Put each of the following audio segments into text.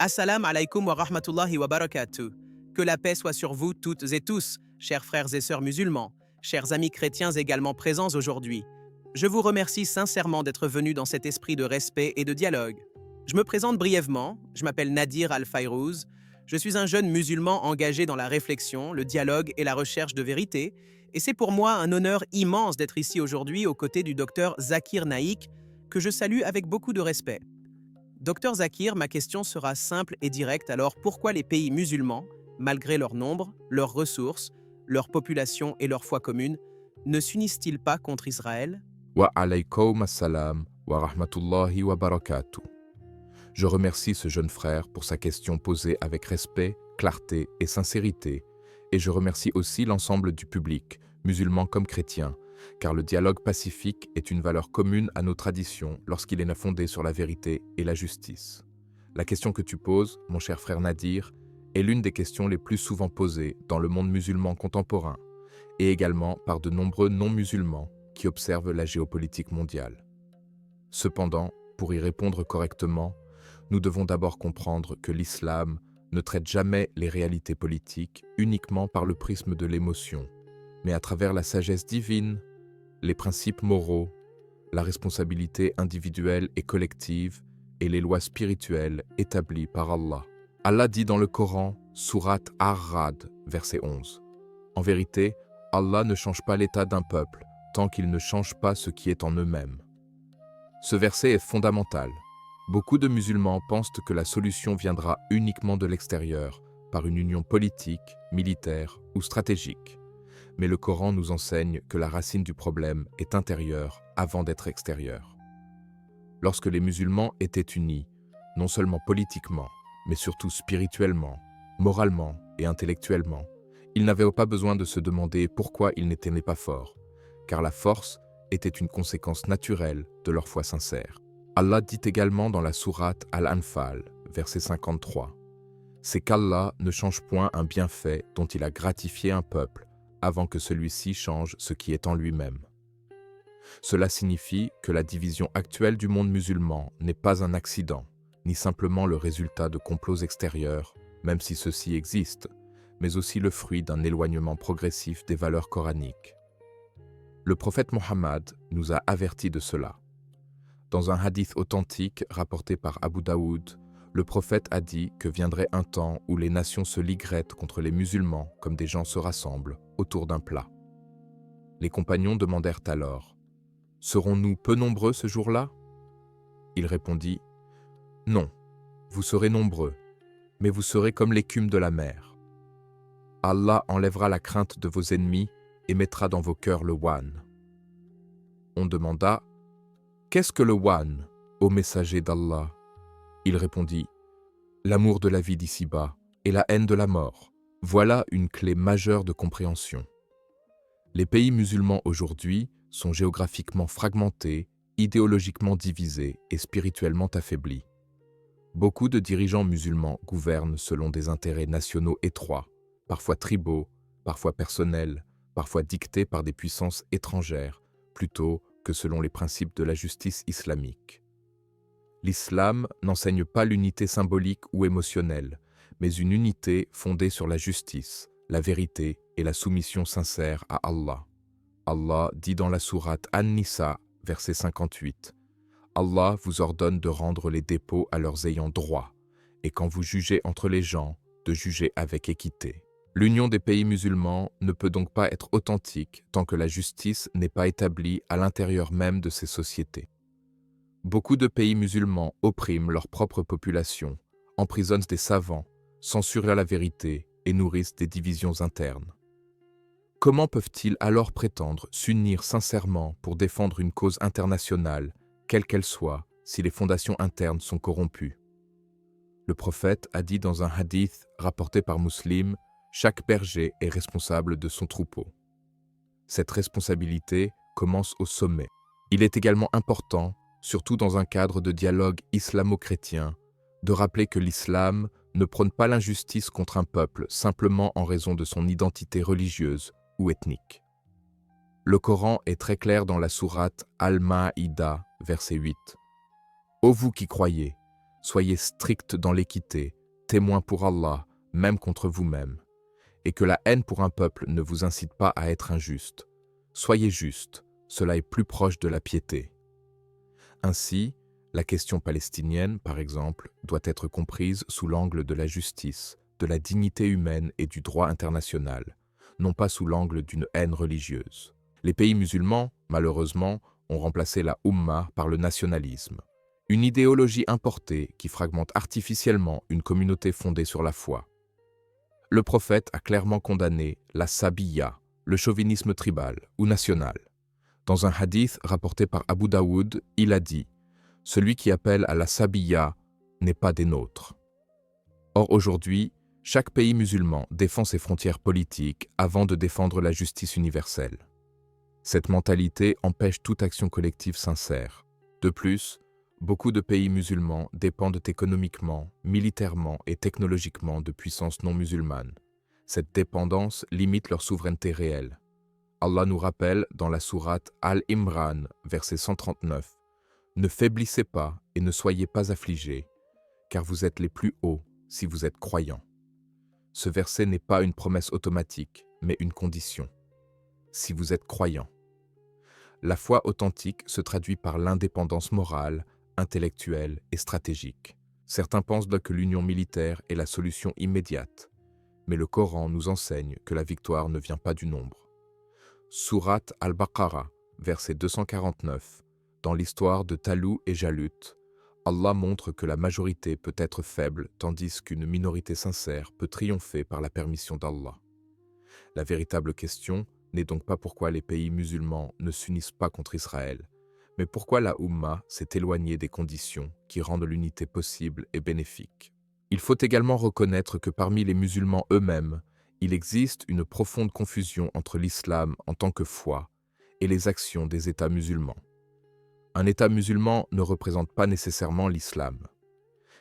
Assalamu alaikum wa rahmatullahi wa barakatuh. Que la paix soit sur vous toutes et tous, chers frères et sœurs musulmans, chers amis chrétiens également présents aujourd'hui. Je vous remercie sincèrement d'être venus dans cet esprit de respect et de dialogue. Je me présente brièvement, je m'appelle Nadir Al-Fayrouz, je suis un jeune musulman engagé dans la réflexion, le dialogue et la recherche de vérité, et c'est pour moi un honneur immense d'être ici aujourd'hui aux côtés du docteur Zakir Naik, que je salue avec beaucoup de respect. Docteur Zakir, ma question sera simple et directe. Alors, pourquoi les pays musulmans, malgré leur nombre, leurs ressources, leur population et leur foi commune, ne s'unissent-ils pas contre Israël? Wa alaykoum assalam wa rahmatullahi wa barakatuh. Je remercie ce jeune frère pour sa question posée avec respect, clarté et sincérité, et je remercie aussi l'ensemble du public, musulman comme chrétien, car le dialogue pacifique est une valeur commune à nos traditions lorsqu'il est fondé sur la vérité et la justice. La question que tu poses, mon cher frère Nadir, est l'une des questions les plus souvent posées dans le monde musulman contemporain, et également par de nombreux non-musulmans qui observent la géopolitique mondiale. Cependant, pour y répondre correctement, nous devons d'abord comprendre que l'islam ne traite jamais les réalités politiques uniquement par le prisme de l'émotion, mais à travers la sagesse divine, les principes moraux, la responsabilité individuelle et collective et les lois spirituelles établies par Allah. Allah dit dans le Coran, sourate Ar-Ra'd, verset 11. En vérité, Allah ne change pas l'état d'un peuple tant qu'il ne change pas ce qui est en eux-mêmes. Ce verset est fondamental. Beaucoup de musulmans pensent que la solution viendra uniquement de l'extérieur, par une union politique, militaire ou stratégique. Mais le Coran nous enseigne que la racine du problème est intérieure avant d'être extérieure. Lorsque les musulmans étaient unis, non seulement politiquement, mais surtout spirituellement, moralement et intellectuellement, ils n'avaient pas besoin de se demander pourquoi ils n'étaient pas forts, car la force était une conséquence naturelle de leur foi sincère. Allah dit également dans la sourate Al-Anfal, verset 53, « C'est qu'Allah ne change point un bienfait dont il a gratifié un peuple avant que celui-ci change ce qui est en lui-même. » Cela signifie que la division actuelle du monde musulman n'est pas un accident, ni simplement le résultat de complots extérieurs, même si ceux-ci existent, mais aussi le fruit d'un éloignement progressif des valeurs coraniques. Le prophète Mohammed nous a avertis de cela. Dans un hadith authentique rapporté par Abu Daoud, le prophète a dit que viendrait un temps où les nations se ligueraient contre les musulmans comme des gens se rassemblent autour d'un plat. Les compagnons demandèrent alors, « Serons-nous peu nombreux ce jour-là » Il répondit, « Non, vous serez nombreux, mais vous serez comme l'écume de la mer. Allah enlèvera la crainte de vos ennemis et mettra dans vos cœurs le wan. » On demanda, « Qu'est-ce que le wan, ô messager d'Allah » Il répondit, « L'amour de la vie d'ici-bas et la haine de la mort. Voilà une clé majeure de compréhension. » Les pays musulmans aujourd'hui sont géographiquement fragmentés, idéologiquement divisés et spirituellement affaiblis. Beaucoup de dirigeants musulmans gouvernent selon des intérêts nationaux étroits, parfois tribaux, parfois personnels, parfois dictés par des puissances étrangères, plutôt que selon les principes de la justice islamique. L'islam n'enseigne pas l'unité symbolique ou émotionnelle, mais une unité fondée sur la justice, la vérité et la soumission sincère à Allah. Allah dit dans la sourate An-Nisa, verset 58, « Allah vous ordonne de rendre les dépôts à leurs ayants droit, et quand vous jugez entre les gens, de juger avec équité. » L'union des pays musulmans ne peut donc pas être authentique tant que la justice n'est pas établie à l'intérieur même de ces sociétés. Beaucoup de pays musulmans oppriment leur propre population, emprisonnent des savants, censurent la vérité et nourrissent des divisions internes. Comment peuvent-ils alors prétendre s'unir sincèrement pour défendre une cause internationale, quelle qu'elle soit, si les fondations internes sont corrompues? Le prophète a dit dans un hadith rapporté par Muslim, « Chaque berger est responsable de son troupeau. » Cette responsabilité commence au sommet. Il est également important, surtout dans un cadre de dialogue islamo-chrétien, de rappeler que l'islam ne prône pas l'injustice contre un peuple simplement en raison de son identité religieuse ou ethnique. Le Coran est très clair dans la sourate Al-Ma'ida, verset 8. « Ô vous qui croyez, soyez stricts dans l'équité, témoins pour Allah, même contre vous-même, et que la haine pour un peuple ne vous incite pas à être injuste. Soyez justes, cela est plus proche de la piété. Ainsi, la question palestinienne, par exemple, doit être comprise sous l'angle de la justice, de la dignité humaine et du droit international, non pas sous l'angle d'une haine religieuse. Les pays musulmans, malheureusement, ont remplacé la Ummah par le nationalisme, une idéologie importée qui fragmente artificiellement une communauté fondée sur la foi. Le prophète a clairement condamné la sabiyya, le chauvinisme tribal ou national. Dans un hadith rapporté par Abu Daoud, il a dit « Celui qui appelle à la sabiyya n'est pas des nôtres ». Or aujourd'hui, chaque pays musulman défend ses frontières politiques avant de défendre la justice universelle. Cette mentalité empêche toute action collective sincère. De plus, beaucoup de pays musulmans dépendent économiquement, militairement et technologiquement de puissances non musulmanes. Cette dépendance limite leur souveraineté réelle. Allah nous rappelle dans la sourate Al-Imran, verset 139, « Ne faiblissez pas et ne soyez pas affligés, car vous êtes les plus hauts si vous êtes croyants. » Ce verset n'est pas une promesse automatique, mais une condition. Si vous êtes croyants. La foi authentique se traduit par l'indépendance morale, intellectuelle et stratégique. Certains pensent que l'union militaire est la solution immédiate, mais le Coran nous enseigne que la victoire ne vient pas du nombre. Sourate Al-Baqarah, verset 249, dans l'histoire de Talou et Jalut, Allah montre que la majorité peut être faible tandis qu'une minorité sincère peut triompher par la permission d'Allah. La véritable question n'est donc pas pourquoi les pays musulmans ne s'unissent pas contre Israël, mais pourquoi la Ummah s'est éloignée des conditions qui rendent l'unité possible et bénéfique. Il faut également reconnaître que parmi les musulmans eux-mêmes, il existe une profonde confusion entre l'islam en tant que foi et les actions des États musulmans. Un État musulman ne représente pas nécessairement l'islam.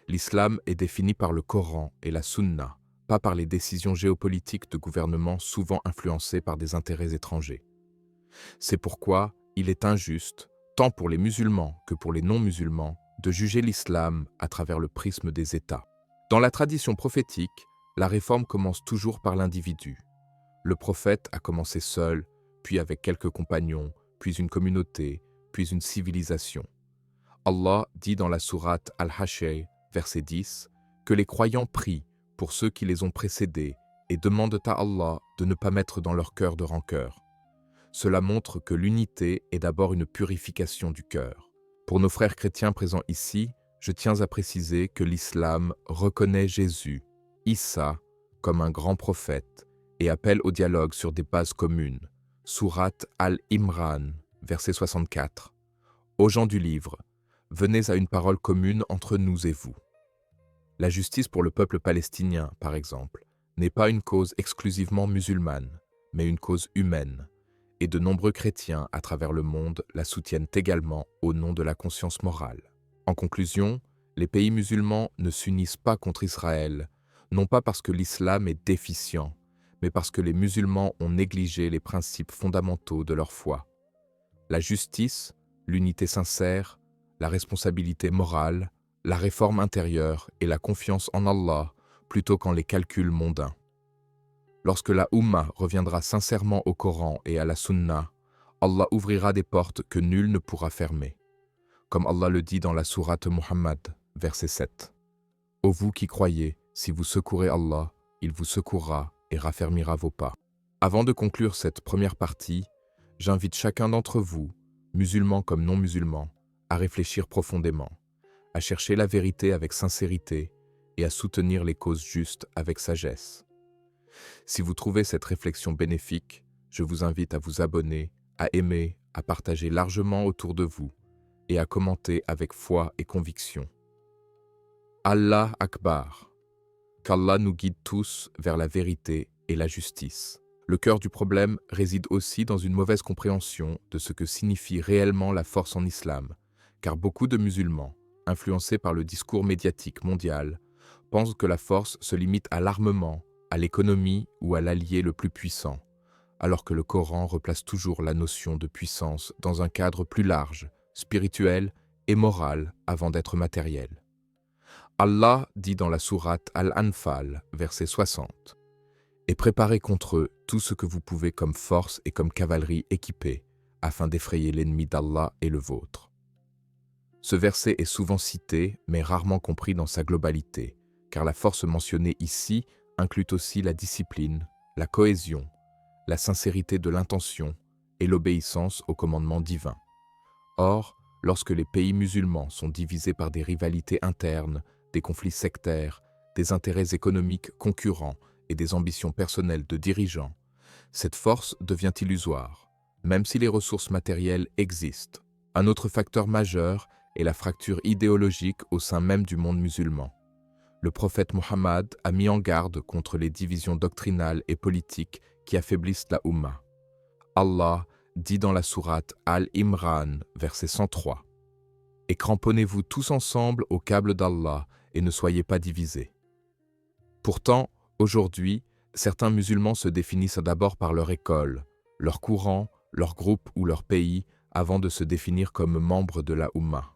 L'islam est défini par le Coran et la Sunna, pas par les décisions géopolitiques de gouvernements souvent influencés par des intérêts étrangers. C'est pourquoi il est injuste, tant pour les musulmans que pour les non-musulmans, de juger l'islam à travers le prisme des États. Dans la tradition prophétique, la réforme commence toujours par l'individu. Le prophète a commencé seul, puis avec quelques compagnons, puis une communauté, puis une civilisation. Allah dit dans la sourate Al-Hashr, verset 10, que les croyants prient pour ceux qui les ont précédés et demandent à Allah de ne pas mettre dans leur cœur de rancœur. Cela montre que l'unité est d'abord une purification du cœur. Pour nos frères chrétiens présents ici, je tiens à préciser que l'islam reconnaît Jésus, Issa, comme un grand prophète et appelle au dialogue sur des bases communes. Sourate Al-Imran, verset 64. Ô gens du livre, venez à une parole commune entre nous et vous. La justice pour le peuple palestinien, par exemple, n'est pas une cause exclusivement musulmane, mais une cause humaine, et de nombreux chrétiens à travers le monde la soutiennent également au nom de la conscience morale. En conclusion, les pays musulmans ne s'unissent pas contre Israël, non pas parce que l'islam est déficient, mais parce que les musulmans ont négligé les principes fondamentaux de leur foi. La justice, l'unité sincère, la responsabilité morale, la réforme intérieure et la confiance en Allah plutôt qu'en les calculs mondains. Lorsque la Ummah reviendra sincèrement au Coran et à la Sunna, Allah ouvrira des portes que nul ne pourra fermer. Comme Allah le dit dans la sourate Muhammad, verset 7. « Ô vous qui croyez, si vous secourez Allah, il vous secourra et raffermira vos pas. » Avant de conclure cette première partie, j'invite chacun d'entre vous, musulmans comme non-musulmans, à réfléchir profondément, à chercher la vérité avec sincérité et à soutenir les causes justes avec sagesse. Si vous trouvez cette réflexion bénéfique, je vous invite à vous abonner, à aimer, à partager largement autour de vous et à commenter avec foi et conviction. Allah Akbar. Qu'Allah nous guide tous vers la vérité et la justice. Le cœur du problème réside aussi dans une mauvaise compréhension de ce que signifie réellement la force en islam, car beaucoup de musulmans, influencés par le discours médiatique mondial, pensent que la force se limite à l'armement, à l'économie ou à l'allié le plus puissant, alors que le Coran replace toujours la notion de puissance dans un cadre plus large, spirituel et moral avant d'être matériel. Allah dit dans la sourate Al-Anfal, verset 60, « Et préparez contre eux tout ce que vous pouvez comme force et comme cavalerie équipée, afin d'effrayer l'ennemi d'Allah et le vôtre. » Ce verset est souvent cité, mais rarement compris dans sa globalité, car la force mentionnée ici inclut aussi la discipline, la cohésion, la sincérité de l'intention et l'obéissance au commandement divin. Or, lorsque les pays musulmans sont divisés par des rivalités internes, des conflits sectaires, des intérêts économiques concurrents et des ambitions personnelles de dirigeants, cette force devient illusoire, même si les ressources matérielles existent. Un autre facteur majeur est la fracture idéologique au sein même du monde musulman. Le prophète Mohammed a mis en garde contre les divisions doctrinales et politiques qui affaiblissent la Ummah. Allah dit dans la sourate Al-Imran, verset 103, « Et cramponnez-vous tous ensemble au câble d'Allah et ne soyez pas divisés. » Pourtant, aujourd'hui, certains musulmans se définissent d'abord par leur école, leur courant, leur groupe ou leur pays, avant de se définir comme membres de la Ummah.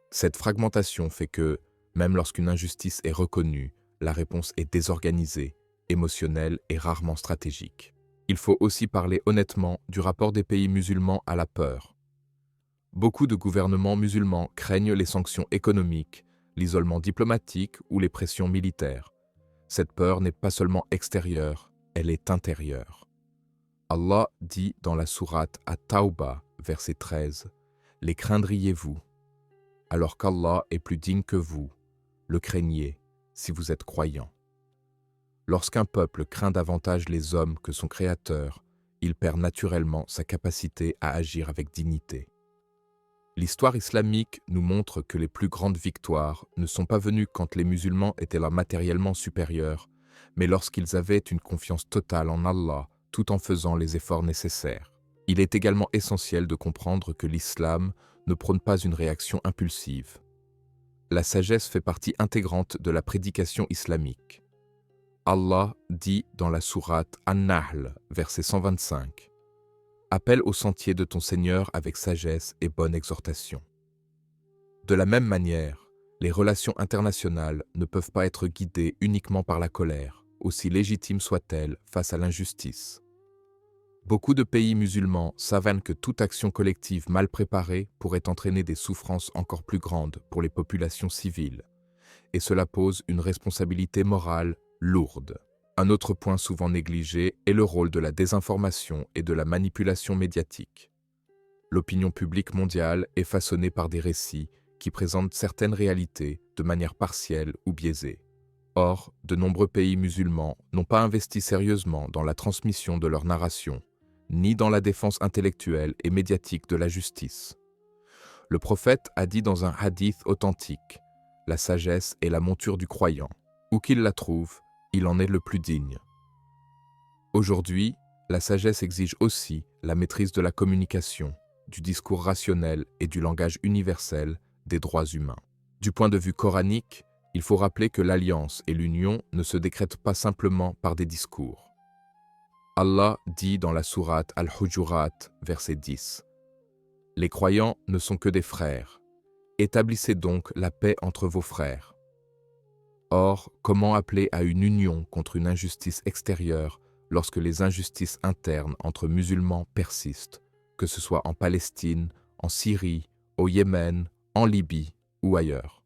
Cette fragmentation fait que, même lorsqu'une injustice est reconnue, la réponse est désorganisée, émotionnelle et rarement stratégique. Il faut aussi parler honnêtement du rapport des pays musulmans à la peur. Beaucoup de gouvernements musulmans craignent les sanctions économiques, l'isolement diplomatique ou les pressions militaires. Cette peur n'est pas seulement extérieure, elle est intérieure. Allah dit dans la sourate At-Tawbah, verset 13, « Les craindriez-vous, alors qu'Allah est plus digne que vous, le craignez si vous êtes croyants. » Lorsqu'un peuple craint davantage les hommes que son Créateur, il perd naturellement sa capacité à agir avec dignité. L'histoire islamique nous montre que les plus grandes victoires ne sont pas venues quand les musulmans étaient là matériellement supérieurs, mais lorsqu'ils avaient une confiance totale en Allah, tout en faisant les efforts nécessaires. Il est également essentiel de comprendre que l'islam ne prône pas une réaction impulsive. La sagesse fait partie intégrante de la prédication islamique. Allah dit dans la sourate An-Nahl, verset 125, « Appelle au sentier de ton Seigneur avec sagesse et bonne exhortation. » De la même manière, les relations internationales ne peuvent pas être guidées uniquement par la colère, aussi légitime soit-elle face à l'injustice. Beaucoup de pays musulmans savent que toute action collective mal préparée pourrait entraîner des souffrances encore plus grandes pour les populations civiles, et cela pose une responsabilité morale lourde. Un autre point souvent négligé est le rôle de la désinformation et de la manipulation médiatique. L'opinion publique mondiale est façonnée par des récits qui présentent certaines réalités de manière partielle ou biaisée. Or, de nombreux pays musulmans n'ont pas investi sérieusement dans la transmission de leur narration, ni dans la défense intellectuelle et médiatique de la justice. Le prophète a dit dans un hadith authentique, « La sagesse est la monture du croyant. Où qu'il la trouve, il en est le plus digne. » Aujourd'hui, la sagesse exige aussi la maîtrise de la communication, du discours rationnel et du langage universel des droits humains. Du point de vue coranique, il faut rappeler que l'alliance et l'union ne se décrètent pas simplement par des discours. Allah dit dans la sourate Al-Hujurat, verset 10, « Les croyants ne sont que des frères. Établissez donc la paix entre vos frères. » Or, comment appeler à une union contre une injustice extérieure lorsque les injustices internes entre musulmans persistent, que ce soit en Palestine, en Syrie, au Yémen, en Libye ou ailleurs?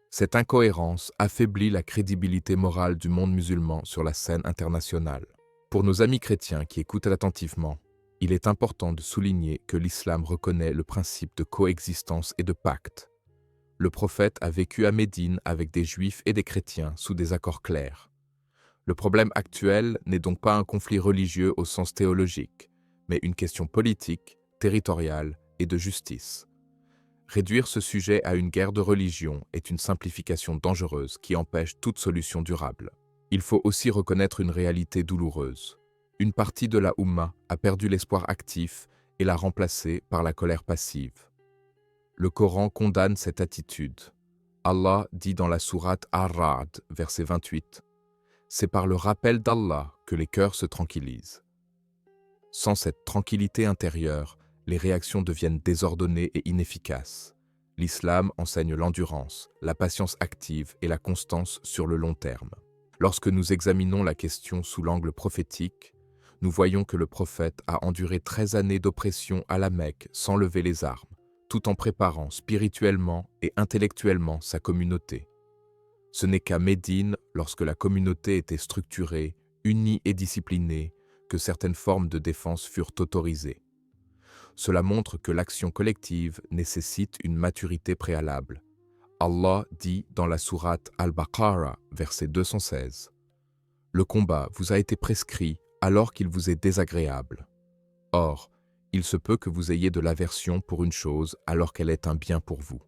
Cette incohérence affaiblit la crédibilité morale du monde musulman sur la scène internationale. Pour nos amis chrétiens qui écoutent attentivement, il est important de souligner que l'islam reconnaît le principe de coexistence et de pacte. Le prophète a vécu à Médine avec des juifs et des chrétiens sous des accords clairs. Le problème actuel n'est donc pas un conflit religieux au sens théologique, mais une question politique, territoriale et de justice. Réduire ce sujet à une guerre de religion est une simplification dangereuse qui empêche toute solution durable. Il faut aussi reconnaître une réalité douloureuse. Une partie de la Ummah a perdu l'espoir actif et l'a remplacé par la colère passive. Le Coran condamne cette attitude. Allah dit dans la sourate Ar-Ra'd, verset 28, « C'est par le rappel d'Allah que les cœurs se tranquillisent. » Sans cette tranquillité intérieure, les réactions deviennent désordonnées et inefficaces. L'islam enseigne l'endurance, la patience active et la constance sur le long terme. Lorsque nous examinons la question sous l'angle prophétique, nous voyons que le prophète a enduré 13 années d'oppression à la Mecque sans lever les armes, tout en préparant spirituellement et intellectuellement sa communauté. Ce n'est qu'à Médine, lorsque la communauté était structurée, unie et disciplinée, que certaines formes de défense furent autorisées. Cela montre que l'action collective nécessite une maturité préalable. Allah dit dans la sourate Al-Baqarah, verset 216, « Le combat vous a été prescrit alors qu'il vous est désagréable. Or, il se peut que vous ayez de l'aversion pour une chose alors qu'elle est un bien pour vous. »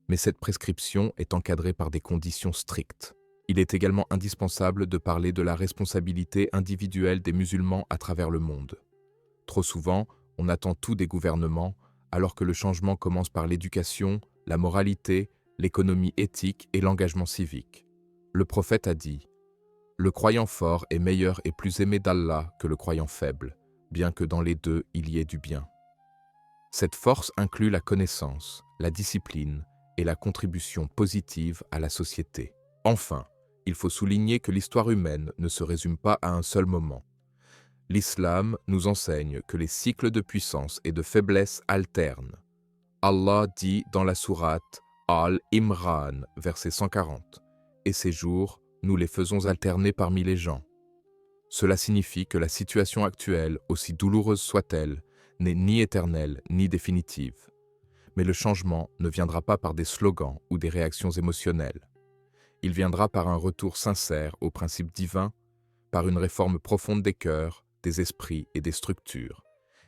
Mais cette prescription est encadrée par des conditions strictes. Il est également indispensable de parler de la responsabilité individuelle des musulmans à travers le monde. Trop souvent, on attend tout des gouvernements, alors que le changement commence par l'éducation, la moralité, l'économie éthique et l'engagement civique. Le prophète a dit « Le croyant fort est meilleur et plus aimé d'Allah que le croyant faible, bien que dans les deux il y ait du bien. » Cette force inclut la connaissance, la discipline et la contribution positive à la société. Enfin, il faut souligner que l'histoire humaine ne se résume pas à un seul moment. L'islam nous enseigne que les cycles de puissance et de faiblesse alternent. Allah dit dans la sourate Al-Imran, verset 140, « Et ces jours, nous les faisons alterner parmi les gens. » Cela signifie que la situation actuelle, aussi douloureuse soit-elle, n'est ni éternelle ni définitive. Mais le changement ne viendra pas par des slogans ou des réactions émotionnelles. Il viendra par un retour sincère aux principes divins, par une réforme profonde des cœurs, des esprits et des structures,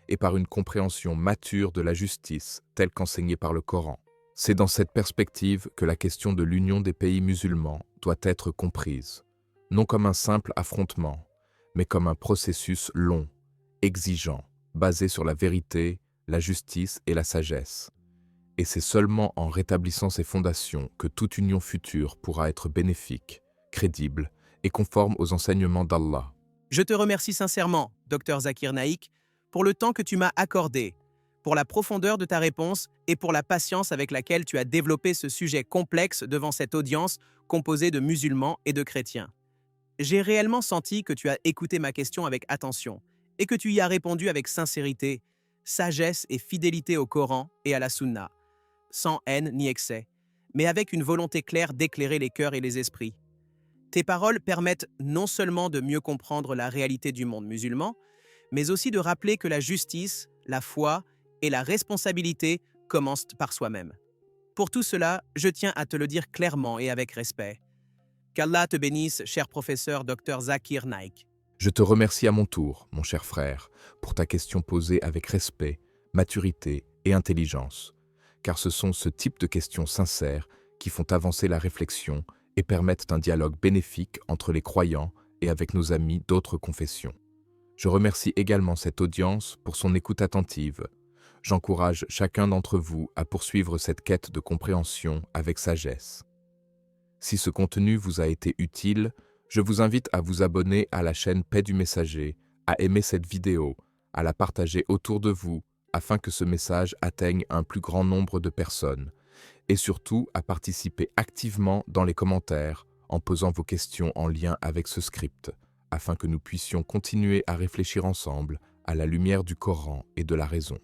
et par une compréhension mature de la justice telle qu'enseignée par le Coran. C'est dans cette perspective que la question de l'union des pays musulmans doit être comprise, non comme un simple affrontement, mais comme un processus long, exigeant, basé sur la vérité, la justice et la sagesse. Et c'est seulement en rétablissant ces fondations que toute union future pourra être bénéfique, crédible et conforme aux enseignements d'Allah. Je te remercie sincèrement, Dr Zakir Naik, pour le temps que tu m'as accordé, pour la profondeur de ta réponse et pour la patience avec laquelle tu as développé ce sujet complexe devant cette audience composée de musulmans et de chrétiens. J'ai réellement senti que tu as écouté ma question avec attention et que tu y as répondu avec sincérité, sagesse et fidélité au Coran et à la Sunna, sans haine ni excès, mais avec une volonté claire d'éclairer les cœurs et les esprits. Tes paroles permettent non seulement de mieux comprendre la réalité du monde musulman, mais aussi de rappeler que la justice, la foi et la responsabilité commencent par soi-même. Pour tout cela, je tiens à te le dire clairement et avec respect. Qu'Allah te bénisse, cher professeur Dr Zakir Naik. Je te remercie à mon tour, mon cher frère, pour ta question posée avec respect, maturité et intelligence, car ce sont ce type de questions sincères qui font avancer la réflexion et permettent un dialogue bénéfique entre les croyants et avec nos amis d'autres confessions. Je remercie également cette audience pour son écoute attentive. J'encourage chacun d'entre vous à poursuivre cette quête de compréhension avec sagesse. Si ce contenu vous a été utile, je vous invite à vous abonner à la chaîne Paix du Messager, à aimer cette vidéo, à la partager autour de vous afin que ce message atteigne un plus grand nombre de personnes, et surtout à participer activement dans les commentaires en posant vos questions en lien avec ce script, afin que nous puissions continuer à réfléchir ensemble à la lumière du Coran et de la raison.